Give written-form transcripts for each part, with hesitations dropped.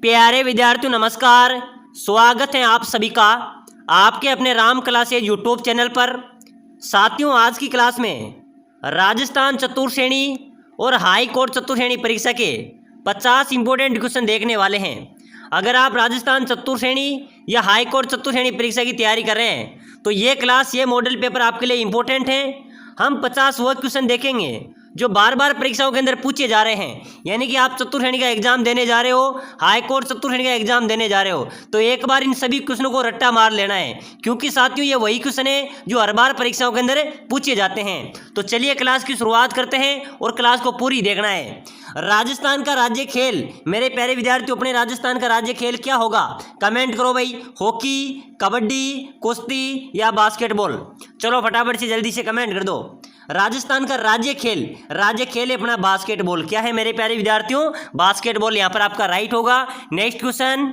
प्यारे विद्यार्थियों नमस्कार। स्वागत है आप सभी का आपके अपने राम क्लासेज यूट्यूब चैनल पर। साथियों, आज की क्लास में राजस्थान चतुर्श्रेणी और हाई कोर्ट चतुर्श्रेणी परीक्षा के 50 इंपॉर्टेंट क्वेश्चन देखने वाले हैं। अगर आप राजस्थान चतुर्श्रेणी या हाई कोर्ट चतुर्श्रेणी परीक्षा की तैयारी कर रहे हैं तो ये क्लास, ये मॉडल पेपर आपके लिए इंपॉर्टेंट है। हम 50 वो क्वेश्चन देखेंगे जो बार बार परीक्षाओं के अंदर पूछे जा रहे हैं। यानी कि आप चतुर्श्रेणी का एग्जाम देने जा रहे हो, हाई कोर्ट चतुर्श्रेणी का एग्जाम देने जा रहे हो, तो एक बार इन सभी क्वेश्चनों को रट्टा मार लेना है, क्योंकि साथियों ये वही क्वेश्चन है जो हर बार परीक्षाओं के अंदर पूछे जाते हैं। तो चलिए क्लास की शुरुआत करते हैं और क्लास को पूरी देखना है। राजस्थान का राज्य खेल, मेरे प्यारे विद्यार्थियों, अपने राजस्थान का राज्य खेल क्या होगा? कमेंट करो भाई। हॉकी, कबड्डी, कुश्ती या बास्केटबॉल? चलो फटाफट से जल्दी से कमेंट कर दो। राजस्थान का राज्य खेल है अपना बास्केटबॉल। क्या है मेरे प्यारे विद्यार्थियों? बास्केटबॉल। यहाँ पर आपका राइट होगा। नेक्स्ट क्वेश्चन,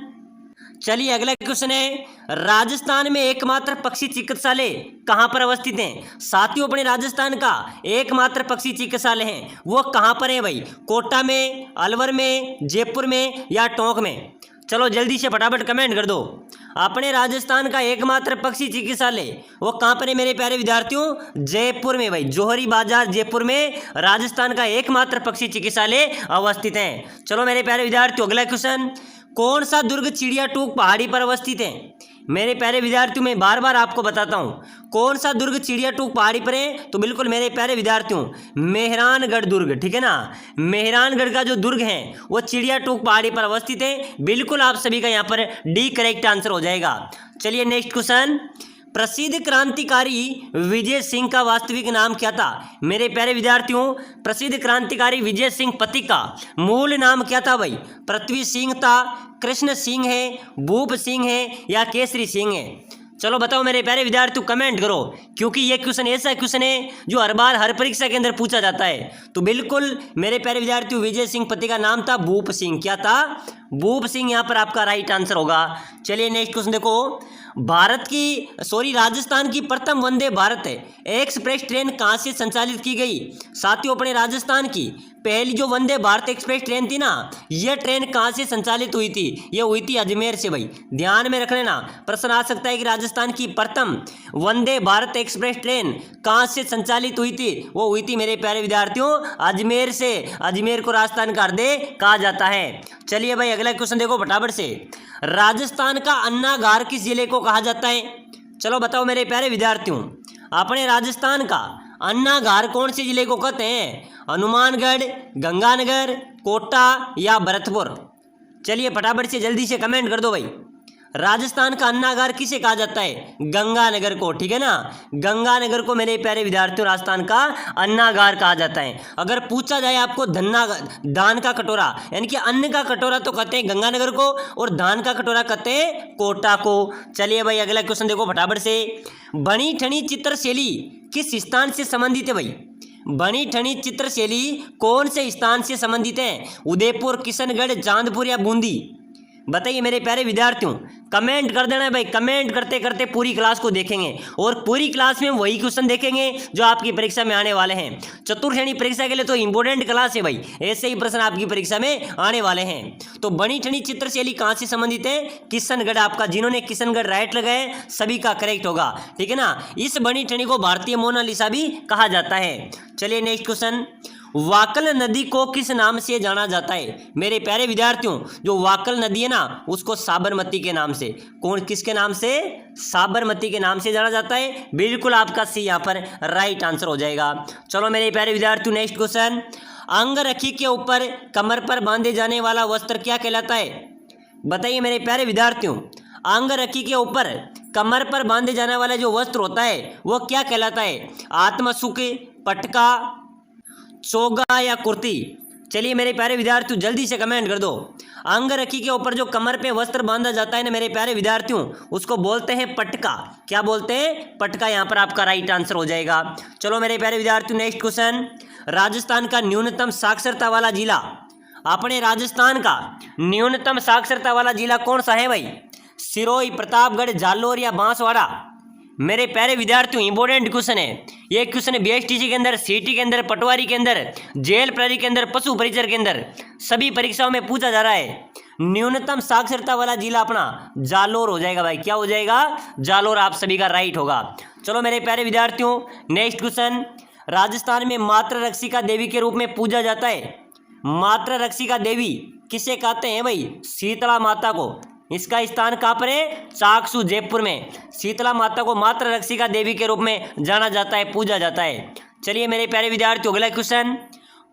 चलिए अगला क्वेश्चन है, राजस्थान में एकमात्र पक्षी चिकित्सालय कहाँ पर अवस्थित है? साथियों, अपने राजस्थान का एकमात्र पक्षी चिकित्सालय है वो कहाँ पर है भाई? कोटा में, अलवर में, जयपुर में या टोंक में? चलो जल्दी से फटाफट कमेंट कर दो। अपने राजस्थान का एकमात्र पक्षी चिकित्सालय वो कहाँ पर है मेरे प्यारे विद्यार्थियों? जयपुर में भाई। जौहरी बाजार जयपुर में राजस्थान का एकमात्र पक्षी चिकित्सालय अवस्थित है। चलो मेरे प्यारे विद्यार्थियों अगला क्वेश्चन, कौन सा दुर्ग चिड़िया टूक पहाड़ी पर अवस्थित है? मेरे प्यारे विद्यार्थियों, मैं बार बार आपको बताता हूँ कौन सा दुर्ग चिड़िया टूक पहाड़ी पर है, तो बिल्कुल मेरे प्यारे विद्यार्थियों मेहरानगढ़ दुर्ग, ठीक है ना। मेहरानगढ़ का जो दुर्ग है वो चिड़िया टूक पहाड़ी पर अवस्थित है। बिल्कुल आप सभी का यहाँ पर डी करेक्ट आंसर हो जाएगा। चलिए नेक्स्ट क्वेश्चन, प्रसिद्ध क्रांतिकारी विजय सिंह का वास्तविक नाम क्या था? मेरे प्यारे विद्यार्थियों, प्रसिद्ध क्रांतिकारी विजय सिंह पथिक का मूल नाम क्या था भाई? पृथ्वी सिंह था, कृष्ण सिंह है, भूप सिंह है या केसरी सिंह है? चलो बताओ मेरे प्यारे विद्यार्थियों, कमेंट करो, क्योंकि ये क्वेश्चन ऐसा क्वेश्चन है जो हर बार हर परीक्षा के अंदर पूछा जाता है। तो बिल्कुल मेरे प्यारे विद्यार्थियों, विजय सिंह पथिक का नाम था भूप सिंह। क्या था? भूप सिंह। यहाँ पर आपका राइट आंसर होगा। चलिए नेक्स्ट क्वेश्चन देखो, राजस्थान की प्रथम वंदे भारत एक्सप्रेस ट्रेन कहाँ से संचालित की गई? साथियों, अपने राजस्थान की पहली जो वंदे भारत एक्सप्रेस ट्रेन थी ना, यह ट्रेन कहाँ से संचालित हुई थी? यह हुई थी अजमेर से भाई। ध्यान में रख लेना, प्रश्न आ सकता है कि राजस्थान की प्रथम वंदे भारत एक्सप्रेस ट्रेन कहाँ से संचालित हुई थी? वो हुई थी मेरे प्यारे विद्यार्थियों अजमेर से। अजमेर को राजस्थान का हृदय कहा जाता है। चलिए भाई अगला क्वेश्चन देखो फटाफट से, राजस्थान का अन्नागार किस जिले को कहा जाता है? चलो बताओ मेरे प्यारे विद्यार्थियों, अपने राजस्थान का अन्नागार कौन से जिले को कहते हैं? हनुमानगढ़, गंगानगर, कोटा या भरतपुर? चलिए फटाफट से जल्दी से कमेंट कर दो भाई। राजस्थान का अन्नागार किसे कहा जाता है? गंगानगर को, ठीक है ना। गंगानगर को मेरे प्यारे विद्यार्थियों राजस्थान का अन्नागार कहा जाता है। अगर पूछा जाए आपको धान का कटोरा, यानी कि अन्न का कटोरा, तो कहते हैं गंगानगर को, और धान का कटोरा कहते हैं कोटा को। चलिए भाई अगला क्वेश्चन देखो फटाफट से, बनी ठनी चित्रशैली किस स्थान से संबंधित है भाई? बनी ठनी चित्रशैली कौन से स्थान से संबंधित है? उदयपुर, किशनगढ़, चांदपुर या बूंदी? बताइए मेरे प्यारे विद्यार्थियों, कमेंट कर देना है भाई। कमेंट करते करते पूरी क्लास को देखेंगे और पूरी क्लास में वही क्वेश्चन देखेंगे जो आपकी परीक्षा में आने वाले हैं। चतुर्श्रेणी परीक्षा के लिए तो इंपॉर्टेंट क्लास है भाई, ऐसे ही प्रश्न आपकी परीक्षा में आने वाले हैं। तो बनी ठनी चित्रशैली कहाँ से संबंधित है? किशनगढ़। आपका जिन्होंने किशनगढ़ राइट लगाए सभी का करेक्ट होगा, ठीक है ना। इस बनी ठनी को भारतीय मोनालिसा भी कहा जाता है। चलिए नेक्स्ट क्वेश्चन, वाकल नदी को किस नाम से जाना जाता है? मेरे प्यारे विद्यार्थियों, जो वाकल नदी है ना उसको साबरमती के नाम से, किसके नाम से? साबरमती के नाम से जाना जाता है। बिल्कुल आपका सी यहाँ पर राइट आंसर हो जाएगा। चलो मेरे प्यारे विद्यार्थियों नेक्स्ट क्वेश्चन, अंगरखी के ऊपर कमर पर बांधे जाने वाला वस्त्र क्या कहलाता है? बताइए मेरे प्यारे विद्यार्थियों, अंगरखी के ऊपर कमर पर बांधे जाने वाला जो वस्त्र होता है वो क्या कहलाता है? आत्मसुख, पटका, चोगा या कुर्ती? चलिए मेरे प्यारे विद्यार्थियों जल्दी से कमेंट कर दो। अंगरखी के ऊपर जो कमर पे वस्त्र बांधा जाता है ना मेरे प्यारे विद्यार्थियों, उसको बोलते हैं पटका। क्या बोलते हैं? पटका। यहाँ पर आपका राइट आंसर हो जाएगा। चलो मेरे प्यारे विद्यार्थियों नेक्स्ट क्वेश्चन, राजस्थान का न्यूनतम साक्षरता वाला जिला, अपने राजस्थान का न्यूनतम साक्षरता वाला जिला कौन सा है भाई? सिरोही, प्रतापगढ़, जालोर या बांसवाड़ा? मेरे प्यारे विद्यार्थियों इंपॉर्टेंट क्वेश्चन है ये। क्वेश्चन बीएसटीसी के अंदर, सीटी के अंदर, पटवारी के अंदर, जेल प्रहरी के अंदर, पशु परिचर के अंदर सभी परीक्षाओं में पूछा जा रहा है। न्यूनतम साक्षरता वाला जिला अपना जालोर हो जाएगा भाई। क्या हो जाएगा? जालोर आप सभी का राइट होगा। चलो मेरे प्यारे विद्यार्थियों, नेक्स्ट क्वेश्चन। राजस्थान में मातृ रक्षिका देवी के रूप में पूजा जाता है। मातृ रक्षिका देवी किसे कहते हैं भाई? शीतला माता को। इसका स्थान कहाँ पर है? चाकसू, जयपुर में। शीतला माता को मातृ रक्षिका देवी के रूप में जाना जाता है, पूजा जाता है। चलिए मेरे प्यारे विद्यार्थियों, अगला question.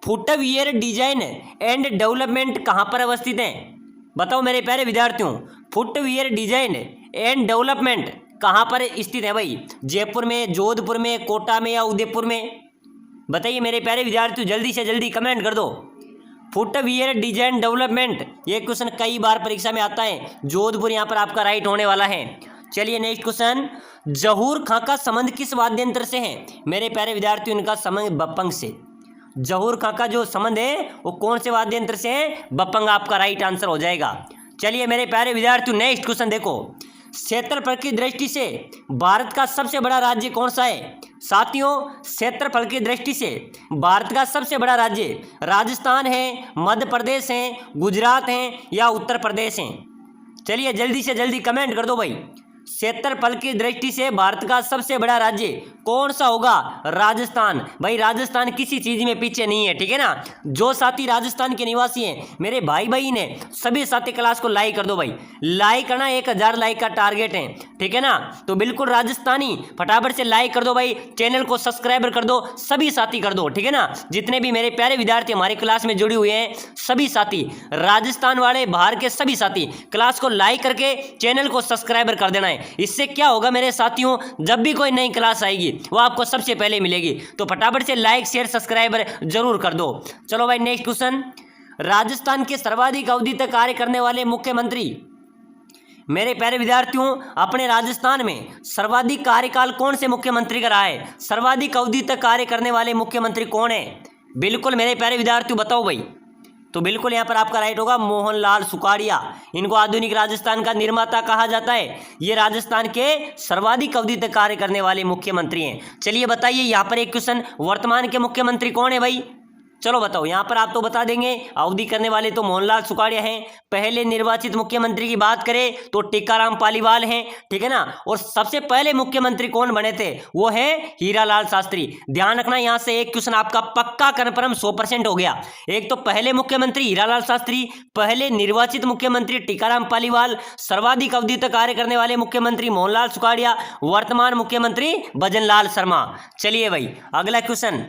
Footwear design and development कहाँ पर अवस्थित है? बताओ मेरे प्यारे विद्यार्थियों, फुटवियर डिजाइन एंड डेवलपमेंट कहाँ पर स्थित है भाई? जयपुर में, जोधपुर में, कोटा में या उदयपुर में? बताइए मेरे प्यारे विद्यार्थियों, जल्दी से जल्दी कमेंट कर दो। फुटवियर डिजाइन डेवलपमेंट, ये क्वेश्चन कई बार परीक्षा में आता है। जोधपुर यहाँ पर आपका राइट होने वाला है। चलिए नेक्स्ट क्वेश्चन। जहूर खां का संबंध किस वाद्य यंत्र से है? मेरे प्यारे विद्यार्थियों, इनका संबंध बप्पंग से। जहूर खां का जो संबंध है वो कौन से वाद्य यंत्र से है? बप्पंग आपका राइट आंसर हो जाएगा। चलिए मेरे प्यारे विद्यार्थियों, नेक्स्ट क्वेश्चन देखो। क्षेत्रफल की दृष्टि से भारत का सबसे बड़ा राज्य कौन सा है? साथियों, क्षेत्रफल की दृष्टि से भारत का सबसे बड़ा राज्य राजस्थान है, मध्य प्रदेश है, गुजरात है या उत्तर प्रदेश है? चलिए जल्दी से जल्दी कमेंट कर दो भाई। क्षेत्रफल की दृष्टि से भारत का सबसे बड़ा राज्य कौन सा होगा? राजस्थान। भाई राजस्थान किसी चीज में पीछे नहीं है, ठीक है ना। जो साथी राजस्थान के निवासी हैं, मेरे भाई बहन है, सभी साथी क्लास को लाइक कर दो भाई। लाइक करना 1000 लाइक का टारगेट है, ठीक है ना। तो बिल्कुल राजस्थानी फटाफट से लाइक कर दो भाई। चैनल को सब्सक्राइब कर दो, सभी साथी कर दो, ठीक है ना। जितने भी मेरे प्यारे विद्यार्थी हमारी क्लास में जुड़े हुए हैं, सभी साथी, राजस्थान वाले, बाहर के सभी साथी, क्लास को लाइक करके चैनल को सब्सक्राइबर कर देना है। इससे क्या होगा मेरे साथियों, जब भी कोई नई क्लास आएगी वो आपको सबसे पहले मिलेगी। तो फटाफट से लाइक, शेयर, सब्सक्राइबर जरूर कर दो। चलो भाई नेक्स्ट क्वेश्चन। राजस्थान के सर्वाधिक अवधि तक कार्य करने वाले मुख्यमंत्री? मेरे प्यारे विद्यार्थियों, अपने राजस्थान में सर्वाधिक कार्यकाल कौन से मुख्यमंत्री का रहा है? सर्वाधिक अवधि तक कार्य करने वाले मुख्यमंत्री कौन है? बिल्कुल मेरे प्यारे विद्यार्थियों बताओ भाई। तो बिल्कुल यहाँ पर आपका राइट होगा मोहनलाल सुखाड़िया। इनको आधुनिक राजस्थान का निर्माता कहा जाता है। ये राजस्थान के सर्वाधिक अवधि तक कार्य करने वाले मुख्यमंत्री हैं। चलिए बताइए यहाँ पर एक क्वेश्चन, वर्तमान के मुख्यमंत्री कौन है भाई? चलो बताओ। यहाँ पर आप तो बता देंगे, अवधि करने वाले तो मोहनलाल सुखाड़िया हैं। पहले निर्वाचित मुख्यमंत्री की बात करें तो टीकाराम पालीवाल हैं, ठीक है ना। और सबसे पहले मुख्यमंत्री कौन बने थे? वो है हीरालाल शास्त्री। ध्यान रखना, यहाँ से एक क्वेश्चन आपका पक्का कन्फर्म 100% हो गया। एक तो पहले मुख्यमंत्री हीरालाल शास्त्री, पहले निर्वाचित मुख्यमंत्री टीकाराम पालीवाल, सर्वाधिक अवधि तक कार्य करने वाले मुख्यमंत्री मोहनलाल सुखाड़िया, वर्तमान मुख्यमंत्री भजनलाल शर्मा। चलिए भाई अगला क्वेश्चन।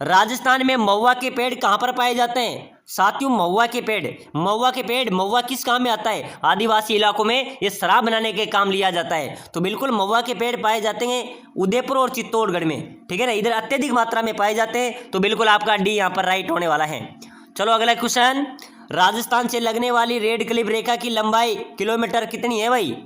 राजस्थान में महुआ के पेड़ कहाँ पर पाए जाते हैं? साथियों, महुआ के पेड़, महुआ किस काम में आता है? आदिवासी इलाकों में ये शराब बनाने के काम लिया जाता है। तो बिल्कुल महुआ के पेड़ पाए जाते हैं उदयपुर और चित्तौड़गढ़ में, ठीक है ना। इधर अत्यधिक मात्रा में पाए जाते हैं। तो बिल्कुल आपका डी यहाँ पर राइट होने वाला है। चलो अगला क्वेश्चन। राजस्थान से लगने वाली रेड क्लिफ रेखा की लंबाई किलोमीटर कितनी है भाई?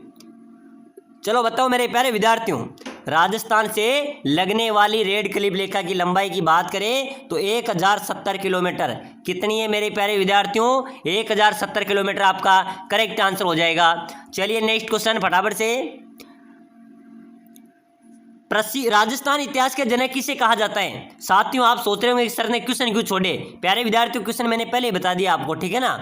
चलो बताओ मेरे प्यारे विद्यार्थियों। राजस्थान से लगने वाली रेड क्लिफ रेखा की लंबाई की बात करें तो 1070 किलोमीटर। कितनी है मेरे प्यारे विद्यार्थियों? 1070 किलोमीटर आपका करेक्ट आंसर हो जाएगा। चलिए नेक्स्ट क्वेश्चन फटाफट से। राजस्थान इतिहास के जनक किसे कहा जाता है? साथियों, आप सोच रहे होंगे सर ने क्वेश्चन क्यों छोड़े। प्यारे विद्यार्थियों, क्वेश्चन मैंने पहले बता दिया आपको, ठीक है ना।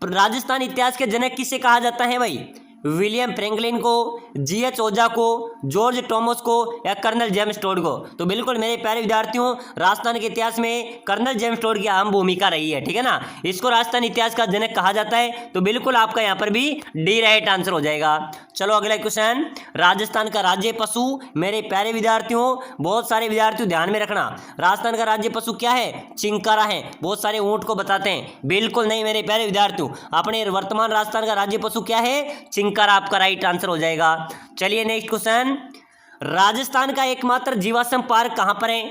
राजस्थान इतिहास के जनक किसे कहा जाता है भाई? विलियम फ्रैंकलिन को, जीएच ओजा को, जॉर्ज टॉमस को या कर्नल जेम्स टोड को? तो बिल्कुल मेरे प्यारे विद्यार्थियों, राजस्थान के इतिहास में कर्नल जेम्स टोड की अहम भूमिका रही है, ठीक है ना। इसको राजस्थान इतिहास का जनक कहा जाता है। तो बिल्कुल आपका यहाँ पर भी डी राइट आंसर हो जाएगा। चलो अगला क्वेश्चन। राजस्थान का राज्य पशु? मेरे प्यारे विद्यार्थियों, बहुत सारे विद्यार्थियों ध्यान में रखना, राजस्थान का राज्य पशु क्या है? चिंकारा है। बहुत सारे ऊंट को बताते हैं, बिल्कुल नहीं मेरे प्यारे विद्यार्थियों। अपने वर्तमान राजस्थान का राज्य पशु क्या है? चिंकारा आपका राइट आंसर हो जाएगा। चलिए नेक्स्ट क्वेश्चन। राजस्थान का एकमात्र जीवाश्म पार्क कहां पर है?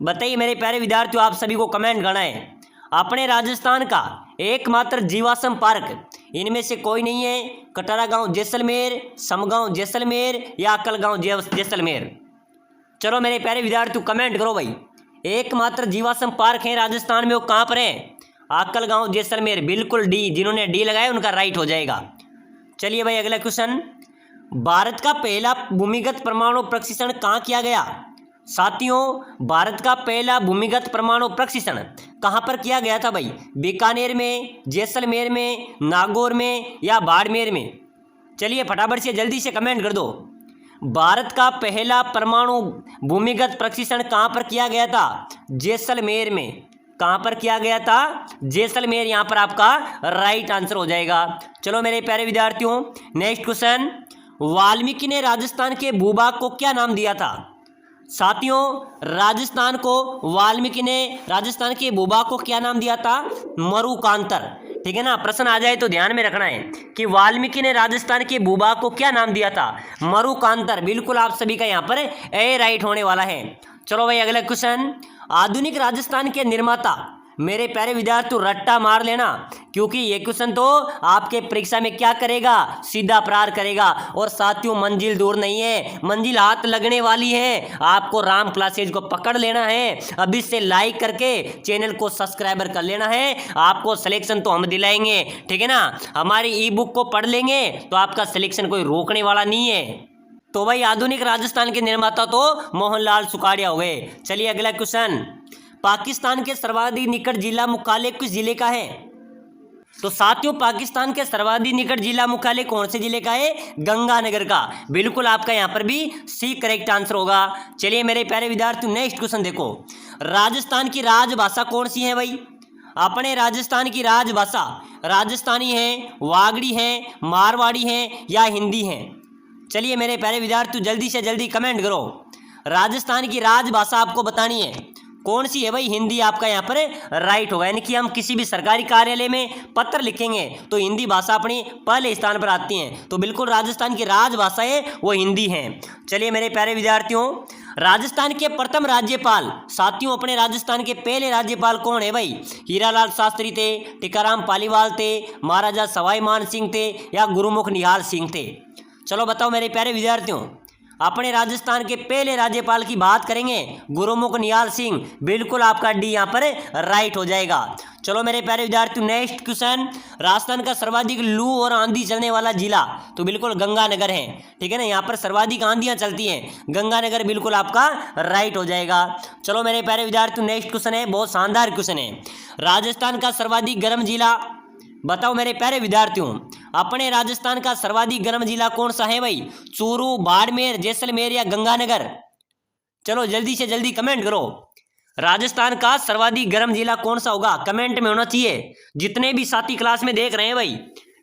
बताइए मेरे प्यारे विद्यार्थियों, आप सभी को कमेंट करना है। अपने राजस्थान का एकमात्र जीवाश्म पार्क, इनमें से कोई नहीं है। कटरा गांव जैसलमेर, समगांव जैसलमेर या अक्कलगांव जैसलमेर? चलो मेरे प्यारे विद्यार्थियों कमेंट करो भाई। एकमात्र जीवाश्म पार्क है राजस्थान में, वो कहां पर है? अक्कलगांव जैसलमेर। बिल्कुल डी, जिन्होंने डी लगाया उनका राइट हो जाएगा। चलिए भाई अगला क्वेश्चन। भारत का पहला भूमिगत परमाणु प्रक्षेपण कहाँ किया गया? साथियों, भारत का पहला भूमिगत परमाणु प्रशिक्षण कहाँ पर किया गया था भाई? बीकानेर में, जैसलमेर में, नागौर में या बाड़मेर में? चलिए फटाफट से जल्दी से कमेंट कर दो। भारत का पहला परमाणु भूमिगत प्रशिक्षण कहाँ पर किया गया था? जैसलमेर में। कहाँ पर किया गया था? जैसलमेर। यहाँ पर आपका राइट आंसर हो जाएगा। चलो मेरे प्यारे विद्यार्थियों, नेक्स्ट क्वेश्चन। वाल्मीकि ने राजस्थान के भूभाग को क्या नाम दिया था? साथियों, राजस्थान को वाल्मीकि ने राजस्थान के भूभाग को क्या नाम दिया था? मरुकांतर। ठीक है ना, प्रश्न आ जाए तो ध्यान में रखना है कि वाल्मीकि ने राजस्थान के भूभाग को क्या नाम दिया था? मरुकांतर। बिल्कुल आप सभी का यहाँ पर ए राइट होने वाला है। चलो भाई अगला क्वेश्चन। आधुनिक राजस्थान के निर्माता, मेरे प्यारे विद्यार्थी रट्टा मार लेना, क्योंकि ये क्वेश्चन तो आपके परीक्षा में क्या करेगा? सीधा प्रहार करेगा। और साथियों, मंजिल दूर नहीं है, मंजिल हाथ लगने वाली है। आपको राम क्लासेज को पकड़ लेना है, अभी से लाइक करके चैनल को सब्सक्राइबर कर लेना है। आपको सिलेक्शन तो हम दिलाएंगे, ठीक है ना। हमारी ई बुक को पढ़ लेंगे तो आपका सिलेक्शन कोई रोकने वाला नहीं है। तो भाई आधुनिक राजस्थान के निर्माता तो मोहनलाल सुखाड़िया हो गए। चलिए अगला क्वेश्चन। पाकिस्तान के सर्वाधिक निकट जिला मुख्यालय किस जिले का है? तो साथियों, पाकिस्तान के सर्वाधिक निकट जिला मुख्यालय कौन से जिले का है? गंगानगर का। बिल्कुल आपका यहाँ पर भी सी करेक्ट आंसर होगा। चलिए मेरे प्यारे विद्यार्थियों, नेक्स्ट क्वेश्चन देखो। राजस्थान की राजभाषा कौन सी है भाई? अपने राजस्थान की राजभाषा राजस्थानी है, वागड़ी है, मारवाड़ी है या हिंदी है? चलिए मेरे प्यारे विद्यार्थियों, जल्दी से जल्दी कमेंट करो। राजस्थान की राजभाषा आपको बतानी है, कौन सी है भाई? हिंदी आपका यहाँ पर राइट होगा। यानी कि हम किसी भी सरकारी कार्यालय में पत्र लिखेंगे तो हिंदी भाषा अपनी पहले स्थान पर आती है। तो बिल्कुल राजस्थान की राजभाषा है वो हिंदी है। चलिए मेरे प्यारे विद्यार्थियों, राजस्थान के प्रथम राज्यपाल, साथियों अपने राजस्थान के पहले राज्यपाल कौन है भाई? हीरालाल शास्त्री थे, टीकाराम पालीवाल थे, महाराजा सवाई मान सिंह थे या गुरुमुख निहाल सिंह थे? चलो बताओ मेरे प्यारे विद्यार्थियों, अपने राजस्थान के पहले राज्यपाल की बात करेंगे, गुरुमुख निहाल सिंह। बिल्कुल आपका डी यहाँ पर राइट हो जाएगा। चलो मेरे प्यारे विद्यार्थियों, नेक्स्ट क्वेश्चन। राजस्थान का सर्वाधिक लू और आंधी चलने वाला जिला, तो बिल्कुल गंगानगर है। ठीक है ना, यहाँ पर सर्वाधिक आंधियाँ चलती हैं, गंगानगर बिल्कुल आपका राइट हो जाएगा। चलो मेरे प्यारे विद्यार्थियों, नेक्स्ट क्वेश्चन है, बहुत शानदार क्वेश्चन है। राजस्थान का सर्वाधिक गर्म जिला, बताओ मेरे प्यारे विद्यार्थियों, अपने राजस्थान का सर्वाधिक गर्म जिला कौन सा है भाई? चूरू, बाड़मेर, जैसलमेर या गंगानगर? चलो जल्दी से जल्दी कमेंट करो। राजस्थान का सर्वाधिक गर्म जिला कौन सा होगा? कमेंट में होना चाहिए। जितने भी साथी क्लास में देख रहे हैं भाई,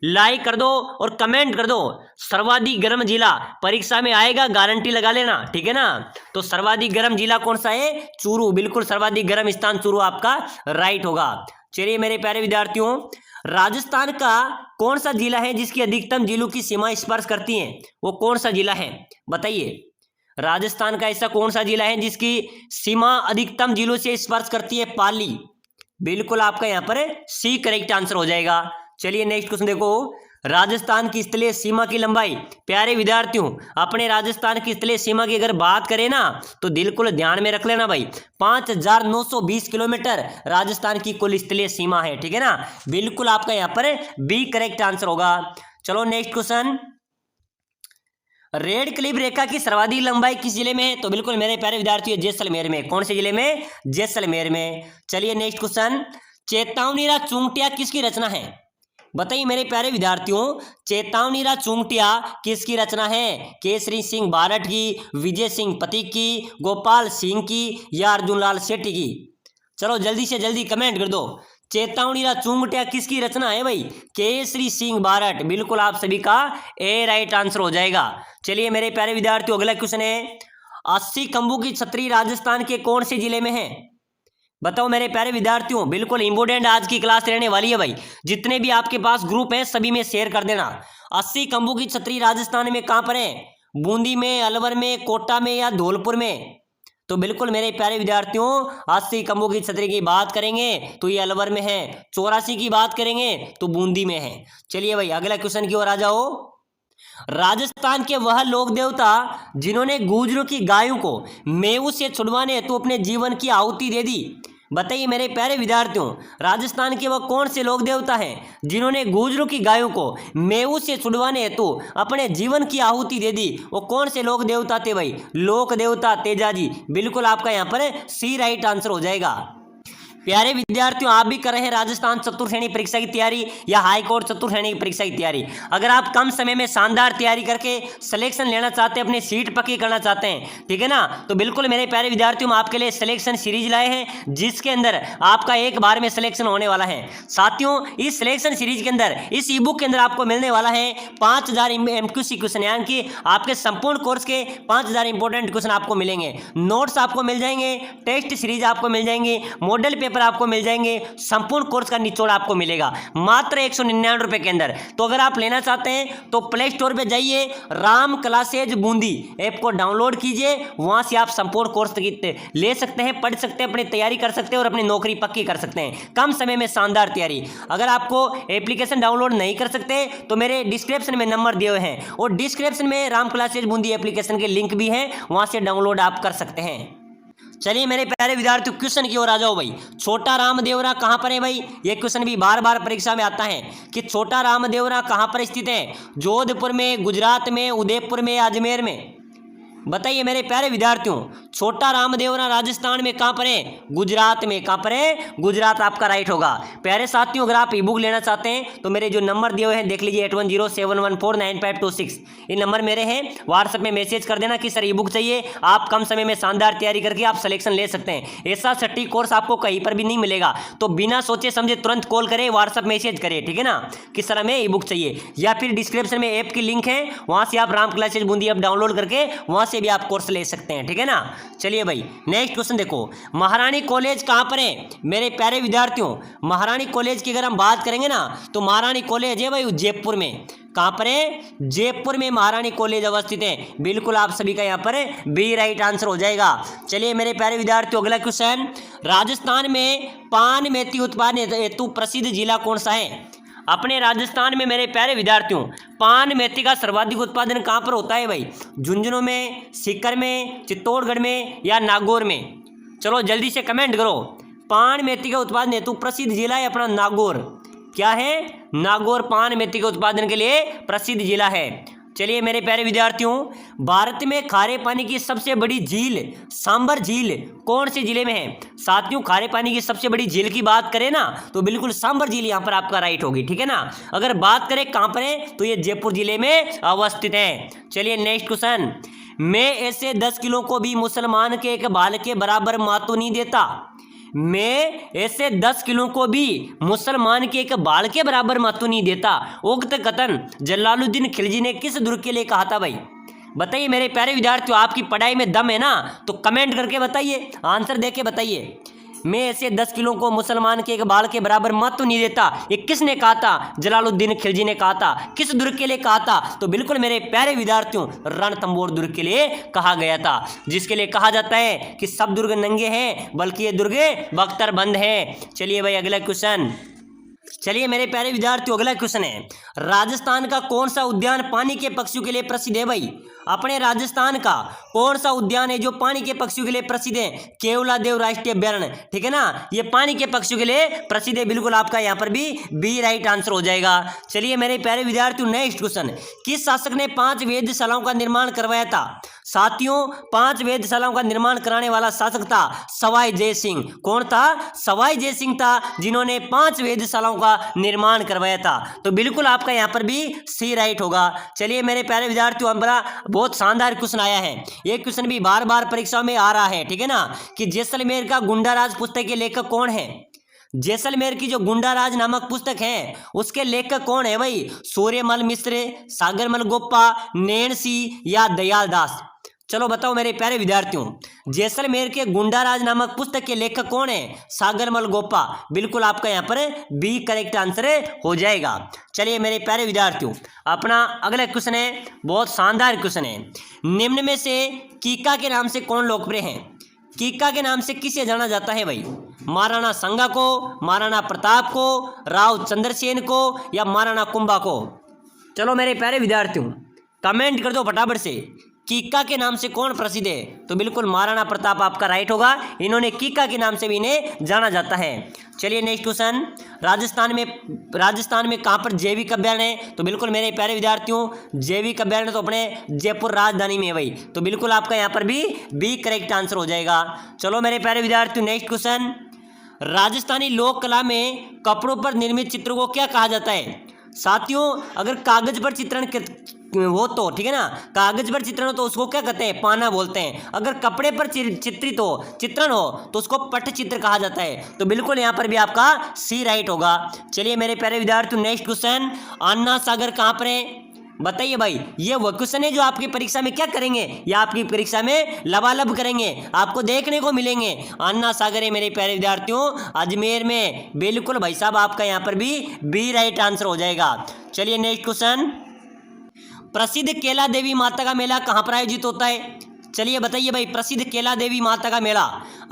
लाइक कर दो और कमेंट कर दो। सर्वाधिक गर्म जिला परीक्षा में आएगा, गारंटी लगा लेना, ठीक है ना। तो सर्वाधिक गर्म जिला कौन सा है? चूरू। बिल्कुल सर्वाधिक गर्म स्थान चूरू आपका राइट होगा। चलिए मेरे प्यारे विद्यार्थियों, राजस्थान का कौन सा जिला है जिसकी अधिकतम जिलों की सीमा स्पर्श करती हैं? वो कौन सा जिला है बताइए? राजस्थान का ऐसा कौन सा जिला है जिसकी सीमा अधिकतम जिलों से स्पर्श करती है? पाली। बिल्कुल आपका यहाँ पर सी करेक्ट आंसर हो जाएगा। चलिए नेक्स्ट क्वेश्चन देखो। राजस्थान की स्थलीय सीमा की लंबाई, प्यारे विद्यार्थियों अपने राजस्थान की स्थलीय सीमा की अगर बात करें ना तो बिल्कुल ध्यान में रख लेना भाई, 5920 किलोमीटर राजस्थान की कुल स्थलीय सीमा है, ठीक है ना। बिल्कुल आपका यहाँ पर बी करेक्ट आंसर होगा। चलो नेक्स्ट क्वेश्चन। रेड क्लिफ रेखा की सर्वाधिक लंबाई किस जिले में है? तो बिल्कुल मेरे प्यारे विद्यार्थियों जैसलमेर में। कौन से जिले में? जैसलमेर में। चलिए नेक्स्ट क्वेश्चन। चेतावनीरा चुंगटिया किसकी रचना है? बताइए मेरे प्यारे विद्यार्थियों, चेतावनीरा चुंगटिया किसकी रचना है? केसरी सिंह बारठ की, विजय सिंह पथिक की, गोपाल सिंह की या अर्जुनलाल सेठी की? चलो जल्दी से जल्दी कमेंट कर दो। चेतावनीरा चुंगटिया किसकी रचना है भाई? केसरी सिंह बारठ। बिल्कुल आप सभी का ए राइट आंसर हो जाएगा। चलिए मेरे प्यारे विद्यार्थियों, अगला क्वेश्चन है। 80 खंभों की छतरी राजस्थान के कौन से जिले में है? बताओ मेरे प्यारे विद्यार्थियों, बिल्कुल इंपोर्टेंट आज की क्लास रहने वाली है भाई। जितने भी आपके पास ग्रुप हैं सभी में शेयर कर देना। 80 खंभों की छतरी राजस्थान में कहाँ पर है? बूंदी में, अलवर में, कोटा में या धौलपुर में? तो बिल्कुल मेरे प्यारे विद्यार्थियों 80 खंभों की छतरी की बात करेंगे तो ये अलवर में है, 84 की बात करेंगे तो बूंदी में है। चलिए भाई अगला क्वेश्चन की ओर आ जाओ। राजस्थान के वह लोक देवता जिन्होंने गुर्जरों की गायों को मेऊ से छुड़वाने हेतु अपने जीवन की आहुति दे दी, बताइए मेरे प्यारे विद्यार्थियों, राजस्थान के वह कौन से लोक देवता हैं जिन्होंने गुर्जरों की गायों को मेऊ से छुड़वाने हेतु अपने जीवन की आहुति दे दी? वो कौन से लोक देवता थे भाई? लोक देवता तेजाजी। बिल्कुल आपका यहाँ पर सी राइट आंसर हो जाएगा। प्यारे विद्यार्थियों, आप भी कर रहे हैं राजस्थान चतुर्श्रेणी परीक्षा की तैयारी या हाईकोर्ट चतुर्श्रेणी की परीक्षा की तैयारी। अगर आप कम समय में शानदार तैयारी करके सिलेक्शन लेना चाहते हैं, अपनी सीट पक्की करना चाहते हैं, ठीक है ना, तो बिल्कुल मेरे प्यारे विद्यार्थियों, हम आपके लिए सिलेक्शन सीरीज लाए हैं जिसके अंदर आपका एक बार में सिलेक्शन होने वाला है। साथियों, इस सिलेक्शन सीरीज के अंदर, इस ई बुक के अंदर आपको मिलने वाला है 5000 MQC क्वेश्चन, यानी कि आपके संपूर्ण कोर्स के 5000 इंपॉर्टेंट क्वेश्चन आपको मिलेंगे। नोट्स आपको मिल जाएंगे, टेस्ट सीरीज आपको मिल जाएंगे, मॉडल पेपर आपको मिल जाएंगे, संपूर्ण कोर्स का निचोड़ आपको मिलेगा मात्र 199 रुपए के अंदर। तो अगर आप लेना चाहते हैं तो प्ले स्टोर पे जाइए, राम क्लासेज बूंदी ऐप को डाउनलोड कीजिए, वहां से आप संपूर्ण कोर्स ले सकते हैं, पढ़ सकते हैं, अपनी तैयारी कर सकते हैं और अपनी नौकरी पक्की कर सकते हैं कम समय में शानदार तैयारी। अगर आपको एप्लीकेशन डाउनलोड नहीं कर सकते तो मेरे डिस्क्रिप्शन में नंबर दिए हुए हैं और डिस्क्रिप्शन में राम क्लासेज बूंदी एप्लीकेशन के लिंक भी है, वहां से डाउनलोड आप कर सकते हैं। चलिए मेरे प्यारे विद्यार्थियों, क्वेश्चन की ओर आ जाओ भाई। छोटा रामदेवरा कहां पर है भाई? ये क्वेश्चन भी बार बार परीक्षा में आता है कि छोटा रामदेवरा कहां पर स्थित है? जोधपुर में, गुजरात में, उदयपुर में, अजमेर में? बताइए मेरे प्यारे विद्यार्थियों, छोटा रामदेवरा राजस्थान में कहां पर है? गुजरात में। कहां पर है? गुजरात आपका राइट होगा। प्यारे साथियों, अगर आप ई बुक लेना चाहते हैं तो मेरे जो नंबर दिए हुए हैं देख लीजिए, 8107149526, ये नंबर मेरे हैं। व्हाट्सएप में मैसेज कर देना कि सर ई बुक चाहिए, आप कम समय में शानदार तैयारी करके आप सिलेक्शन ले सकते हैं। ऐसा सटीक कोर्स आपको कहीं पर भी नहीं मिलेगा, तो बिना सोचे समझे तुरंत कॉल करें, व्हाट्सएप मैसेज करें, ठीक है ना, कि सर हमें ई बुक चाहिए, या फिर डिस्क्रिप्शन में ऐप की लिंक है, वहां से आप Ram classes Bundi app download करके वहां से भी आप कोर्स ले सकते हैं, ठीक है ना। चलिए भाई, नेक्स्ट क्वेश्चन देखो, महारानी कॉलेज कहां पर है? मेरे प्यारे विद्यार्थियों, महारानी कॉलेज की अगर हम बात करेंगे ना तो महारानी कॉलेज है भाई जयपुर में। कहां पर है? जयपुर में महारानी कॉलेज अवस्थित है। बिल्कुल आप सभी का यहां पर बी राइट आंसर हो जाएगा। चलिए मेरे प्यारे विद्यार्थियों, अगला क्वेश्चन, राजस्थान में पान मेथी उत्पादन हेतु प्रसिद्ध जिला कौन सा है? अपने राजस्थान में मेरे प्यारे विद्यार्थियों, पान मेथी का सर्वाधिक उत्पादन कहां पर होता है भाई? झुंझुनू में, सीकर में, चित्तौड़गढ़ में या नागौर में? चलो जल्दी से कमेंट करो। पान मेथी का उत्पादन हेतु प्रसिद्ध जिला है अपना नागौर। क्या है? नागौर पान मेथी के उत्पादन के लिए प्रसिद्ध जिला है। चलिए मेरे प्यारे विद्यार्थियों, भारत में खारे पानी की सबसे बड़ी झील सांबर झील कौन से जिले में है? साथियों, खारे पानी की सबसे बड़ी झील की बात करें ना तो बिल्कुल सांबर झील यहाँ पर आपका राइट होगी, ठीक है ना। अगर बात करें कहाँ पर है तो ये जयपुर जिले में अवस्थित है। चलिए नेक्स्ट क्वेश्चन, मैं ऐसे 10 किलो को भी मुसलमान के एक बाल के बराबर महत्व नहीं देता। मैं ऐसे 10 किलो को भी मुसलमान के एक बाल के बराबर महत्व नहीं देता। उक्त कथन जलालुद्दीन खिलजी ने किस दुर्ग के लिए कहा था भाई? बताइए मेरे प्यारे विद्यार्थियों, आपकी पढ़ाई में दम है ना तो कमेंट करके बताइए, आंसर देके बताइए। मैं ऐसे 10 किलो को मुसलमान के एक बाल के बराबर महत्व नहीं देता, ये किसने कहा था? जलालुद्दीन खिलजी ने कहा था। किस दुर्ग के लिए कहा था? तो बिल्कुल मेरे प्यारे विद्यार्थियों, रणथंबोर दुर्ग के लिए कहा गया था, जिसके लिए कहा जाता है कि सब दुर्ग नंगे हैं बल्कि ये दुर्ग बख्तर बंद है। चलिए भाई अगला क्वेश्चन, चलिए मेरे प्यारे विद्यार्थियों, अगला क्वेश्चन है, राजस्थान का कौन सा उद्यान पानी के पक्षियों के लिए प्रसिद्ध है भाई? अपने राजस्थान का कौन सा उद्यान है जो पानी के पक्षियों के लिए प्रसिद्ध है? केवलादेव राष्ट्रीय अभ्यारण्य, ठीक है ना, ये पानी के पक्षियों के लिए प्रसिद्ध है। बिल्कुल आपका यहाँ पर भी बी राइट आंसर हो जाएगा। चलिए मेरे प्यारे विद्यार्थियों, नेक्स्ट क्वेश्चन, किस शासक ने 5 वेधशालाओं का निर्माण करवाया था? साथियों, 5 वेधशालाओं का निर्माण कराने वाला शासक था सवाई जय सिंह। कौन था? सवाई जय सिंह था, जिन्होंने 5 वेधशालाओं का निर्माण करवाया था। तो बिल्कुल आपका यहाँ पर भी सी राइट होगा। चलिए मेरे प्यारे विद्यार्थियों, हमारा बहुत शानदार क्वेश्चन आया है। ये क्वेश्चन भी बार बार परीक्षा में आ रहा है, ठीक है ना, कि जैसलमेर का गुंडाराज पुस्तक के लेखक कौन है? जैसलमेर की जो गुंडाराज नामक पुस्तक है उसके लेखक कौन है भाई? सूर्यमल मिश्र, सागरमल गोप्पा, नैन सिंह या दयाल दास? चलो बताओ मेरे प्यारे विद्यार्थियों, जैसलमेर के गुंडाराज नामक पुस्तक के लेखक कौन है? सागरमल गोप्पा। बिल्कुल आपका यहाँ पर बी करेक्ट आंसर हो जाएगा। चलिए मेरे प्यारे विद्यार्थियों, अपना अगला क्वेश्चन है, बहुत शानदार क्वेश्चन है, निम्न में से कीका के नाम से कौन लोकप्रिय है? कीका के नाम से किसे जाना जाता है भाई? महाराणा संगा को, महाराणा प्रताप को, राव चंद्रसेन को या महाराणा कुंभा को? चलो मेरे प्यारे विद्यार्थियों कमेंट कर दो फटाफट से, कीका के नाम से कौन प्रसिद्ध है? तो बिल्कुल महाराणा प्रताप आपका राइट होगा। इन्होंने कीका के नाम से भी इन्हें जाना जाता है। चलिए नेक्स्ट क्वेश्चन, राजस्थान में कहाँ पर जैविक अभ्यारण्य है? तो बिल्कुल मेरे प्यारे विद्यार्थियों, जैविक अभ्यारण्य तो अपने जयपुर राजधानी में है भाई। तो बिल्कुल आपका यहाँ पर भी बी करेक्ट आंसर हो जाएगा। चलो मेरे प्यारे विद्यार्थियों, नेक्स्ट क्वेश्चन, राजस्थानी लोक कला में कपड़ों पर निर्मित चित्र को क्या कहा जाता है? साथियों, अगर कागज पर चित्रण हो तो ठीक है ना, कागज पर चित्रण हो तो उसको क्या कहते हैं? पाना बोलते हैं। अगर कपड़े पर चित्रण हो तो उसको पट्टचित्र कहा जाता है। तो बिल्कुल यहाँ पर भी आपका सी राइट होगा। चलिए मेरे प्यारे विद्यार्थियों, नेक्स्ट क्वेश्चन, अन्ना सागर कहाँ पर है? बताइए भाई, ये वो क्वेश्चन है जो आपकी परीक्षा में क्या करेंगे, या आपकी परीक्षा में लबालब करेंगे, आपको देखने को मिलेंगे। अन्ना सागर है मेरे प्यारे विद्यार्थियों, अजमेर में। बिल्कुल भाई साहब, आपका यहाँ पर भी बी राइट आंसर हो जाएगा। चलिए नेक्स्ट क्वेश्चन, प्रसिद्ध केला देवी माता का मेला कहाँ पर आयोजित होता है? चलिए बताइए भाई, प्रसिद्ध केला देवी माता का मेला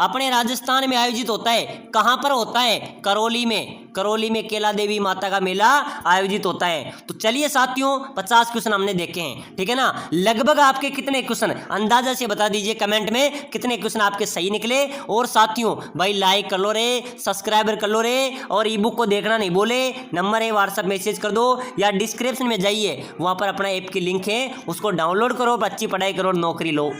अपने राजस्थान में आयोजित होता है। कहाँ पर होता है? करौली में। करौली में केला देवी माता का मेला आयोजित होता है। तो चलिए साथियों, 50 क्वेश्चन हमने देखे हैं, ठीक है ना। लगभग आपके कितने क्वेश्चन अंदाजा से बता दीजिए कमेंट में, कितने क्वेश्चन आपके सही निकले। और साथियों भाई लाइक कर लो रे, सब्सक्राइबर कर लो रे, और ई बुक को देखना नहीं बोले, नंबर है व्हाट्सएप मैसेज कर दो, या डिस्क्रिप्शन में जाइए, वहाँ पर अपना ऐप की लिंक है, उसको डाउनलोड करो, अच्छी पढ़ाई करो, नौकरी लो।